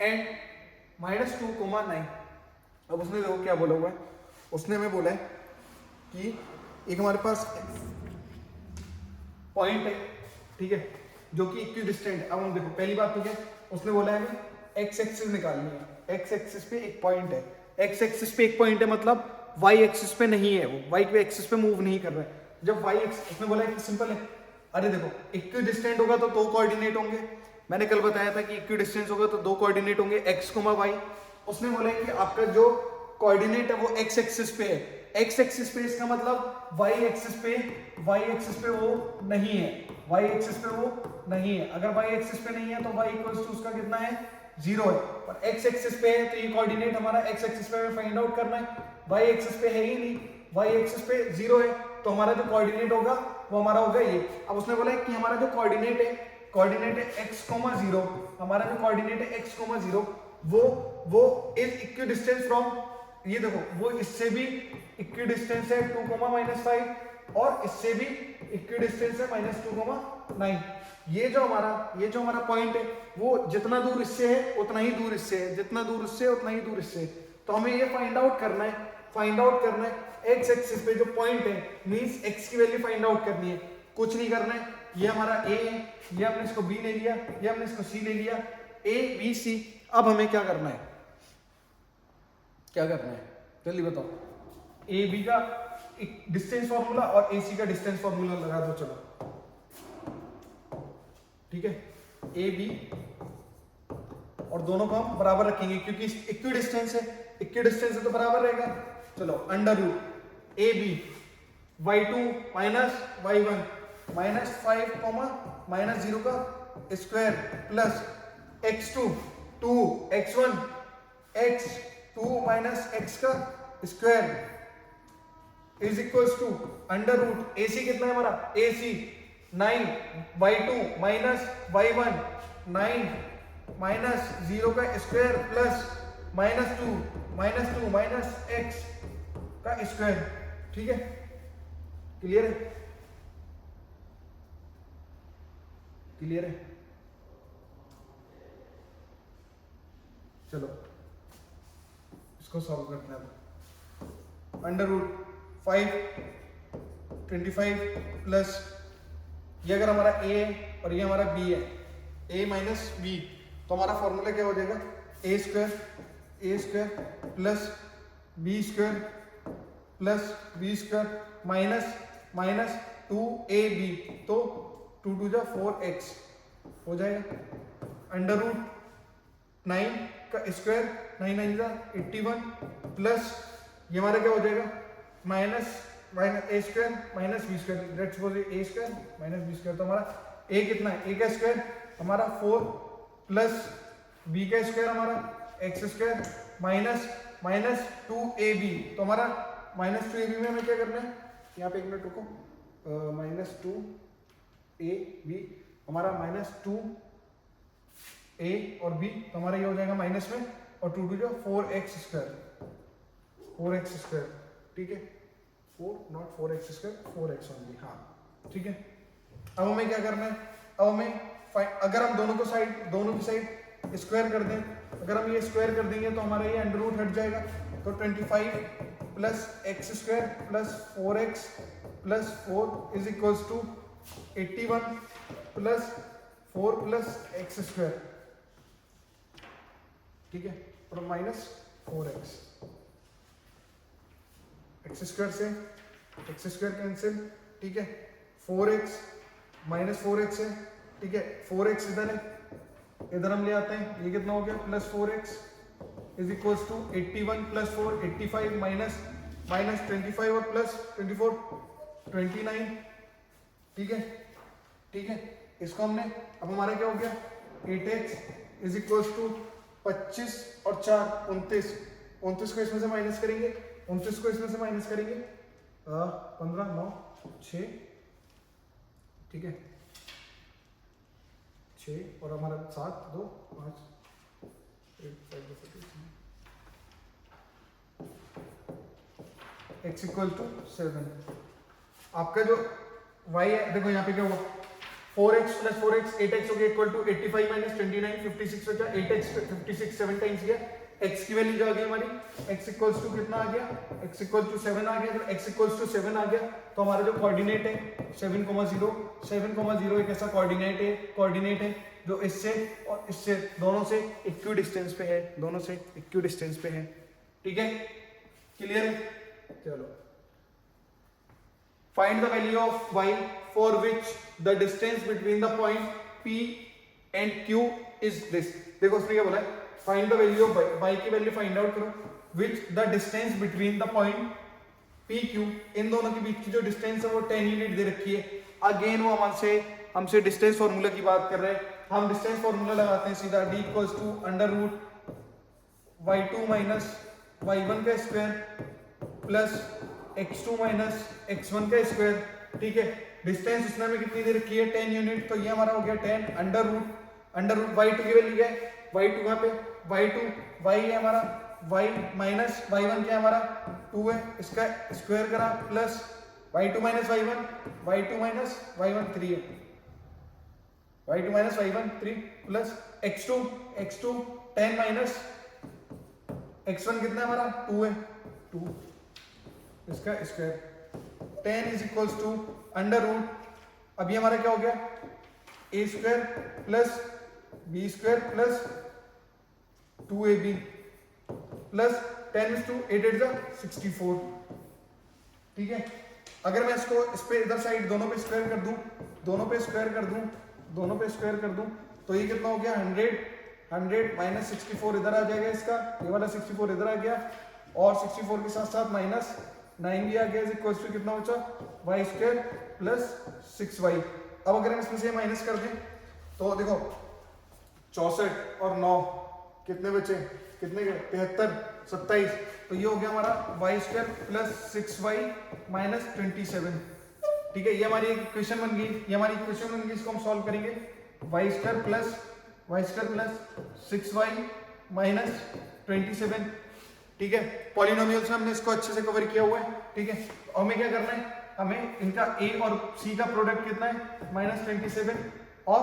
and -2, 9। अब उसने देखो क्या बोला हुआ है, उसने हमें बोला है कि एक हमारे पास पॉइंट है, ठीक है, जो कि इक्विडिस्टेंट है। अब हम देखो पहली बात, ठीक है, उसने बोला है हमें एक्स एक्सिस निकालनी है। एक्स एक्सिस पे एक पॉइंट है, एक्स एक्सिस पे एक पॉइंट है, मतलब वाई एक्सिस पे नहीं है, वो वाई पे एक्सिस पे मूव नहीं कर रहा है। जब वाई एक्सिस, उसने बोला है कि सिंपल है, अरे देखो इक्विडिस्टेंट होगा तो 2 कोऑर्डिनेट होंगे। मैंने कल बताया था कि इक्विडिस्टेंस होगा तो 2 कोऑर्डिनेट होंगे, एक्स, वाई। उसने बोला है कि आपका जो कोऑर्डिनेट है वो एक्स एक्सिस पे है। एक्स एक्सिस पे इसका मतलब वाई एक्सिस पे वो नहीं है, वाई एक्सिस पे वो नहीं है। अगर वाई एक्सिस पे नहीं है तो वाई इक्वल्स टू उसका कितना है, 0 है। और एक्स एक्सिस पे है तो ये कोऑर्डिनेट हमारा एक्स एक्सिस पे हमें फाइंड आउट करना है, वाई एक्सिस पे है ही नहीं वाई एक्सिस पे 0 है, तो हमारा जो कोऑर्डिनेट होगा वो हमारा होगा ये। अब उसने बोला है कि हमारा जो कोऑर्डिनेट है x, 0, हमारा जो कोऑर्डिनेट है x, 0 वो इज इक्विडिस्टेंस फ्रॉम, ये देखो वो इससे भी इक्विडिस्टेंस है 2, -5 और इससे भी इक्विडिस्टेंस है -2, 9। ये जो हमारा पॉइंट है वो जितना दूर इससे है उतना ही दूर इससे है, जितना दूर इससे है उतना ही दूर इससे है। तो हमें ये फाइंड आउट करना है x एक्सिस पे जो पॉइंट है, मींस x की वैल्यू फाइंड आउट करनी है, कुछ नहीं करना है। ये हमारा a है, ये हमने इसको b ले लिया, ये हमने इसको c ले लिया, a b c। अब हमें क्या करना है जल्दी बताओ। ए बी का डिस्टेंस फॉर्मूला और ए सी का डिस्टेंस फॉर्मूला लगा दो, चलो ठीक है। ए बी और दोनों को हम बराबर रखेंगे क्योंकि इक्विडिस्टेंस है तो बराबर रहेगा। चलो under root A B y2 minus y1 -5, -0 का square plus x2 2 x1 x2 minus x का square is equals to under root AC कितना है हमारा, AC 9 y2 माइनस y1 9 -0 का स्क्वायर प्लस -2 माइनस x का स्क्वायर। ठीक है, क्लियर है। चलो इसको सॉल्व करते हैं। अब अंडर रूट 525 प्लस ये अगर हमारा a है और ये हमारा b है, a माइनस b, तो हमारा फॉर्मूला क्या हो जाएगा, a square plus b square plus b square minus 2ab, तो 2 2 जा 4x हो जाएगा। अंडर रूट 9 का स्क्वायर 9 9 जा 81 प्लस ये हमारा क्या हो जाएगा minus a square minus b square, let's suppose a square minus b square, तो हमारा a कितना है, a का स्क्वायर हमारा 4 प्लस b का स्क्वायर हमारा x स्क्वायर माइनस 2ab, तो हमारा माइनस 2ab में हमें क्या करना है, यहाँ पे एक मिनट रुको, माइनस 2ab हमारा माइनस 2a और b, तो हमारा ये हो जाएगा माइनस में, और 2 2 जो 4x स्क्वायर, ठीक है, 4 not 4x square 4x only, हाँ ठीक है। अब हमें क्या करना है, अब हमें अगर हम दोनों की साइड स्क्वायर कर दें, अगर हम ये स्क्वायर कर देंगे तो हमारा ये अंडर रूट हट जाएगा, तो 25 plus x square plus 4x plus 4 is equals to 81 plus 4 plus x square, ठीक है, और माइनस 4x, x स्क्वायर से x स्क्वायर कैंसिल, ठीक है, 4x माइनस 4x है, ठीक है, 4x इधर है, इधर हम ले आते हैं, ये कितना हो गया plus 4x is equals to 81 plus 4 85 minus 25 और प्लस 24 29, ठीक है, इसको हमने, अब हमारा क्या हो गया 8x इज इक्वल्स टू 25 और 4 29 को इसमें से माइनस करेंगे, 29 को इसमें से माइनस करेंगे 15 9 6, ठीक है, 6 और हमारा 7 2 5 8 5 x इक्वल टू 7। आपका जो y है, देखो यहाँ पे क्या हुआ, 4x प्लस 4x 8x हो गया इक्वल टू 85 माइनस 29 56 हो गया, 8x 56 7 टाइम्स गया, x की वैल्यू जो आ गई हमारी x इक्वल्स टू कितना आ गया, x इक्वल्स टू 7 आ गया। जब x इक्वल्स टू 7 आ गया तो हमारा जो कोऑर्डिनेट है 7,0 एक ऐसा कोऑर्डिनेट है जो इससे और इससे दोनों से इक्वी डिस्टेंस पे है, ठीक है, क्लियर है। चलो find the value of y for which the distance between the point P and Q is this. देखो उसने क्या बोला है, find the value of y की वैल्यू फाइंड आउट करो, which the distance between the point P Q, इन दोनों के बीच की जो डिस्टेंस है वो 10 यूनिट दे रखी है। अगेन वो हमसे डिस्टेंस फॉर्मूला की बात कर रहे हैं, हम डिस्टेंस फॉर्मूला लगाते हैं सीधा, d equals to under root y2 minus y1 का square plus x2 minus x1 का स्क्वायर, ठीक है। डिस्टेंस उसने हमें कितनी दे रखी है 10 यूनिट, तो ये हमारा हो गया 10 अंडर रूट y2 की वैल्यू क्या है, y2 कहाँ पे, y2 y है हमारा, y माइनस y1 क्या है हमारा 2 है, इसका स्क्वायर करा plus y2 minus y1 y2 minus y1 3 है, y2 minus y1 3 plus x2 10 minus x1 कितना है हमारा 2 है 2, इसका square 10 is equals to under root, अभी हमारा क्या हो गया a square plus b square plus 2ab plus 10 is to 8 8 64, ठीक है। अगर मैं इसको इस पे इधर साइड दोनों पे स्क्वायर कर दूं, दोनों पे स्क्वायर कर दूं तो ये कितना हो गया 100 माइनस 64 इधर आ जाएगा, इसका ये वाला 64 इधर आ गया और 64 के साथ साथ माइनस 9 भी आ गया, इज इक्वल टू कितना बचा वाई स्क्वायर प्लस 6y। अब अगर हम इसमें से माइनस कर दें तो देखो 64 और 9 कितने बचे, कितने गए 73 27, तो ये हो गया हमारा Y square plus 6y minus 27, ठीक है। ये हमारी एक इक्वेशन बन गई, इसको हम सॉल्व करेंगे Y square plus 6y minus 27, ठीक है। पॉलिनोमियल्स में हमने इसको अच्छे से कवर किया हुआ है, ठीक है। तो हमें क्या करना है, हमें इनका a और c का प्रोडक्ट कितना है माइनस 27 और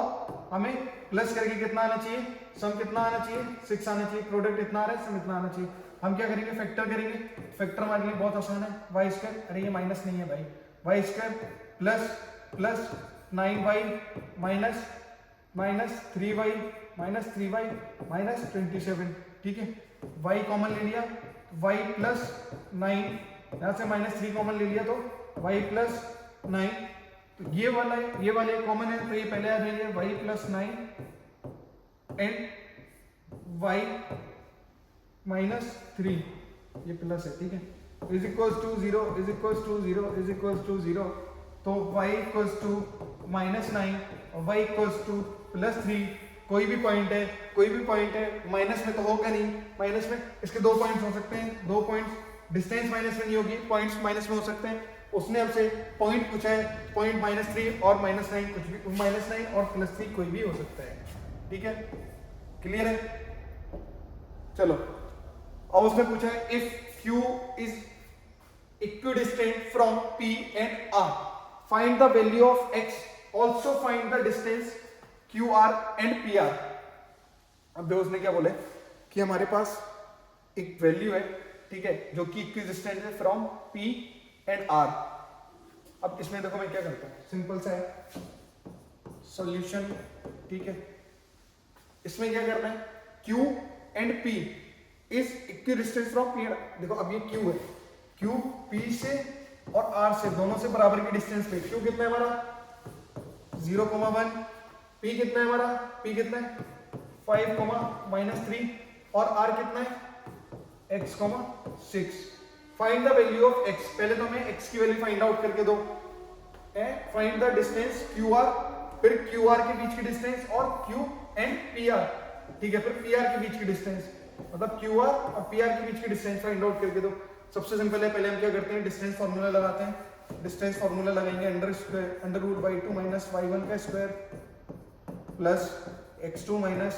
हमें प्लस करके कितना आना चाहिए, सम कितना आना चाहिए 6 आना चाहिए, प्रोडक्ट इतना आ रहा है सम इतना आना चाहिए। हम क्या करेंगे फैक्टर करेंगे, फैक्टर हमारे लिए बहुत आसान है, वाई स्क्वायर, अरे ये माइनस नहीं है भाई, Y square plus 9y minus 3y minus 27, ठीक है। y कॉमन ले लिया, y प्लस 9, यहाँ से माइनस 3 कॉमन ले लिया तो y प्लस 9, तो ये वाले कॉमन है तो ये पहले आ जाएंगे y plus 9 and y minus 3, ये प्लस है, ठीक है। इज इक्वल्स टू 0, तो y इक्वल्स टू माइनस 9 और y इक्वल्स टू प्लस 3, कोई भी पॉइंट है माइनस में तो होगा नहीं, माइनस में इसके 2 पॉइंट्स हो सकते हैं, 2 पॉइंट्स, डिस्टेंस माइनस में नहीं होगी, पॉइंट्स माइनस में हो सकते हैं। उसने हमसे पॉइंट पूछा है, पॉइंट माइनस 3 और माइनस 9 कुछ भी, माइनस 9 और प्लस 3 कोई भी हो सकता है, ठीक है। क्लियर है, चलो। और उसने पूछा है if Q is equidistant from P and R, find the value of X, also find the distance QR and PR। अब देखो उसने क्या बोले कि हमारे पास एक वैल्यू है, ठीक है, जो कि इक्विडिस्टेंट है फ्रॉम P एंड R। अब इसमें देखो मैं क्या करता हूं, सिंपल सा है सॉल्यूशन, ठीक है। इसमें क्या करना है, Q and P is equidistant from P। देखो अब ये Q है, Q P से और R से दोनों से बराबर की डिस्टेंस पे, Q कितना है हमारा 0,1, P कितना है हमारा, P कितना है 5,-3 और R कितना है x,6। Find the value of x, पहले तो हमें x की वैल्यू फाइंड आउट करके दो, फाइंड द डिस्टेंस QR, फिर QR के बीच की डिस्टेंस और Q एंड PR, ठीक है, फिर PR के बीच की डिस्टेंस, मतलब QR और PR के बीच की डिस्टेंस फाइंड आउट करके दो। सबसे सिंपल है, पहले हम क्या करते हैं डिस्टेंस फार्मूला लगाते हैं, डिस्टेंस फार्मूला लगाएंगे under root by 2 minus y1 का square plus x2 minus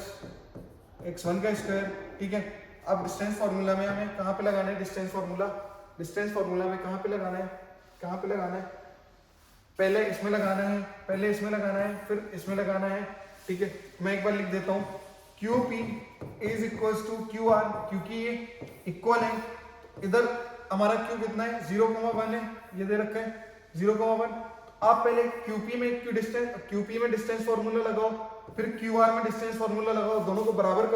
x1 का स्क्वायर, ठीक है। अब डिस्टेंस फार्मूला में हमें कहाँ पे लगाना है, डिस्टेंस फार्मूला में कहाँ पे लगाना है, पहले इसमें लगाना है, फिर इसमें लगाना है, ठीक है। मैं एक बार लिख देता हूँ, QP is equals to QR, क्योंकि ये इक्वल है, इधर हमारा Q कितना है 0,1 है, ये दे रखा है 0,1। आप पहले QP में डिस्टेंस फार्मूला लगाओ, फिर QR में डिस्टेंस फार्मूला लगाओ, दोनों को बराबर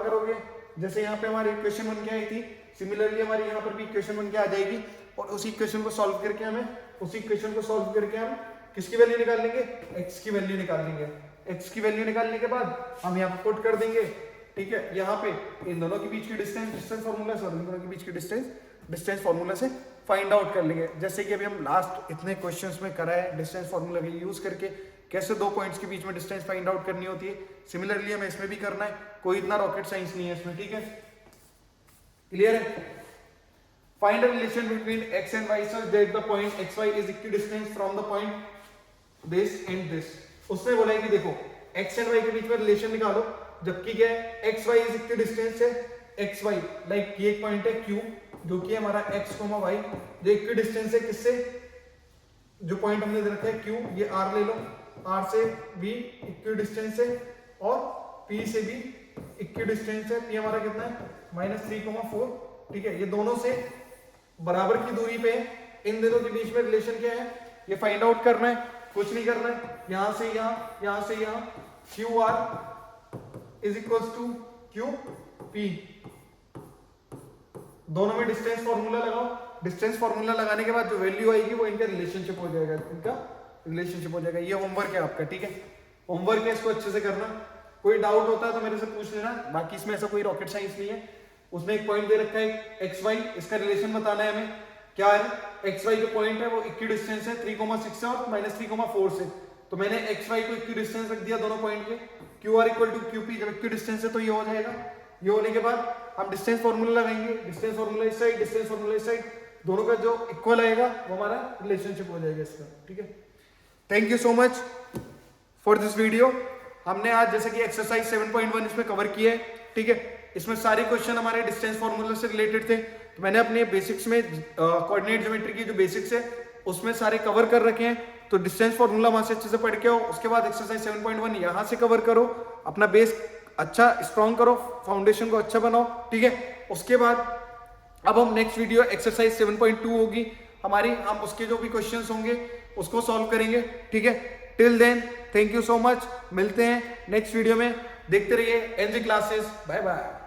करोगे, जैसे यहाँ पे हमारी इक्वेशन बन के आई थी, सिमिलरली हमारी यहाँ पर भी इक्वेशन बन के आ जाएगी, और उसी इक्वेशन को सॉल्व करके हम किसकी वैल्यू निकाल लेंगे, x की वैल्यू निकाल लेंगे। x की वैल्यू निकालने के बाद हम यहाँ पे पुट कर देंगे, ठीक है। यहाँ पे इन दोनों के बीच की डिस्टेंस फार्मूला से और इन दोनों के बीच की डिस्टेंस फार्मूला से फाइंड आउट कर लेंगे, जैसे कि अभी हम लास्ट इतने क्वेश्चंस में करा है, डिस्टेंस फार्मूला का यूज करके कैसे 2 पॉइंट्स के बीच में डिस्टेंस फाइंड आउट करनी होती है। सिमिलरली हमें इसमें भी करना है, कोई इतना रॉकेट साइंस नहीं है इसमें, ठीक है। क्लियर है, Find a relation between x and y such that the point xy is equidistant from the point this and this. उसने बोला है कि देखो x and y के बीच में रिलेशन निकालो, जबकि क्या है xy is equidistant से xy, लाइक ये एक पॉइंट है q जो कि हमारा x, y जो इक्विडिस्टेंस है किससे, जो पॉइंट हमने दे रखा है q, ये r ले लो, r से b इक्विडिस्टेंस है और p से भी इक्विडिस्टेंस है, p हमारा कितना है -3,4, ठीक है, ये दोनों से बराबर की दूरी पे है, इन दोनों के बीच में रिलेशन क्या है ये फाइंड आउट करना है, कुछ नहीं करना है, यहां से यहां, यहां से यहां, QR is equal to QP, दोनों में डिस्टेंस फॉर्मूला लगाओ, डिस्टेंस फॉर्मूला लगाने के बाद जो वैल्यू आएगी वो इनका रिलेशनशिप हो जाएगा, इनका रिलेशनशिप हो जाएगा। ये होमवर्क है आपका, ठीक है, होमवर्क है, इसको अच्छे से करना, कोई डाउट होता है तो मेरे से पूछ लेना, बाकी इसमें ऐसा कोई रॉकेट साइंस नहीं है। उसने एक पॉइंट दे रखा है XY, इसका रिलेशन बताना है हमें, क्या है XY जो पॉइंट है वो इक्विडिस्टेंस है 3,6 से और -3,4 से, तो मैंने XY को इक्विडिस्टेंस रख दिया दोनों पॉइंट के, QR इक्वल टू QP, जब इक्विडिस्टेंस है तो ये हो जाएगा, ये होने के बाद हम डिस्टेंस फॉर्मूला लगाएंगे, डिस्टेंस फॉर्मूला इस साइड, डिस्टेंस फॉर्मूला इस साइड, दोनों का जो इक्वल आएगा वो हमारा रिलेशनशिप हो जाएगा इसका, ठीक है। Thank you so much for this video. हमने आज जैसे कि एक्सरसाइज 7.1 इसमें कवर किया है, ठीक है, इसमें सारे क्वेश्चन हमारे डिस्टेंस फॉर्मूला से रिलेटेड थे, तो मैंने अपने बेसिक्स में कोऑर्डिनेट ज्योमेट्री की जो बेसिक्स है उसमें सारे कवर कर रखे हैं, तो डिस्टेंस फॉर्मूला वहां से अच्छे से पढ़ के आओ, उसके बाद एक्सरसाइज 7.1 यहाँ से कवर करो, अपना बेस अच्छा स्ट्रॉन्ग करो, फाउंडेशन को अच्छा बनाओ, ठीक है। उसके बाद अब हम नेक्स्ट वीडियो एक्सरसाइज 7.2 होगी हमारी, हम उसके जो भी क्वेश्चंस होंगे उसको सॉल्व करेंगे, ठीक है। Till then thank you so much, मिलते हैं नेक्स्ट वीडियो में, देखते रहिए एनजी क्लासेस, बाय बाय।